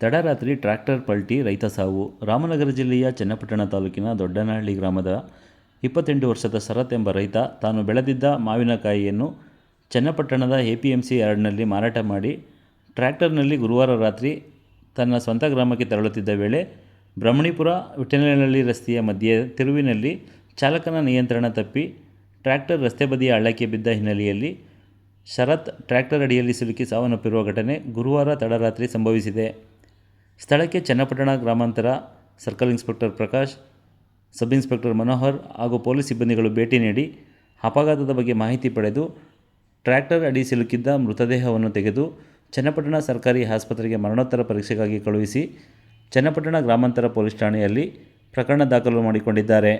ತಡರಾತ್ರಿ ಟ್ರ್ಯಾಕ್ಟರ್ ಪಲ್ಟಿ ರೈತ ಸಾವು. ರಾಮನಗರ ಜಿಲ್ಲೆಯ ಚನ್ನಪಟ್ಟಣ ತಾಲೂಕಿನ ದೊಡ್ಡನಹಳ್ಳಿ ಗ್ರಾಮದ 28 ವರ್ಷದ ಶರತ್ ಎಂಬ ರೈತ ತಾನು ಬೆಳೆದಿದ್ದ ಮಾವಿನಕಾಯಿಯನ್ನು ಚನ್ನಪಟ್ಟಣದ ಎಪಿಎಂಸಿ ಯಾರ್ಡ್ನಲ್ಲಿ ಮಾರಾಟ ಮಾಡಿ ಟ್ರ್ಯಾಕ್ಟರ್ನಲ್ಲಿ ಗುರುವಾರ ರಾತ್ರಿ ತನ್ನ ಸ್ವಂತ ಗ್ರಾಮಕ್ಕೆ ತೆರಳುತ್ತಿದ್ದ ವೇಳೆ ಬ್ರಹ್ಮಣಿಪುರ ವಿಠ್ಠಲನಹಳ್ಳಿ ರಸ್ತೆಯ ಮಧ್ಯೆ ತಿರುವಿನಲ್ಲಿ ಚಾಲಕನ ನಿಯಂತ್ರಣ ತಪ್ಪಿ ಟ್ರ್ಯಾಕ್ಟರ್ ರಸ್ತೆ ಬದಿಯ ಹಳ್ಳಕ್ಕೆ ಬಿದ್ದ ಹಿನ್ನೆಲೆಯಲ್ಲಿ ಶರತ್ ಟ್ರ್ಯಾಕ್ಟರ್ ಅಡಿಯಲ್ಲಿ ಸಿಲುಕಿ ಸಾವನ್ನಪ್ಪಿರುವ ಘಟನೆ ಗುರುವಾರ ತಡರಾತ್ರಿ ಸಂಭವಿಸಿದೆ. ಸ್ಥಳಕ್ಕೆ ಚನ್ನಪಟ್ಟಣ ಗ್ರಾಮಾಂತರ circle inspector Prakash, sub inspector Manohar ಹಾಗೂ ಪೊಲೀಸ್ ಸಿಬ್ಬಂದಿಗಳು ಭೇಟಿ ನೀಡಿ ಅಪಘಾತದ ಬಗ್ಗೆ ಮಾಹಿತಿ ಪಡೆದು ಟ್ರ್ಯಾಕ್ಟರ್ ಅಡಿ ಸಿಲುಕಿದ್ದ ಮೃತದೇಹವನ್ನು ತೆಗೆದು ಚನ್ನಪಟ್ಟಣ ಸರ್ಕಾರಿ ಆಸ್ಪತ್ರೆಗೆ ಮರಣೋತ್ತರ ಪರೀಕ್ಷೆಗಾಗಿ ಕಳುಹಿಸಿ ಚನ್ನಪಟ್ಟಣ ಗ್ರಾಮಾಂತರ ಪೊಲೀಸ್ ಠಾಣೆಯಲ್ಲಿ ಪ್ರಕರಣ ದಾಖಲು ಮಾಡಿಕೊಂಡಿದ್ದಾರೆ.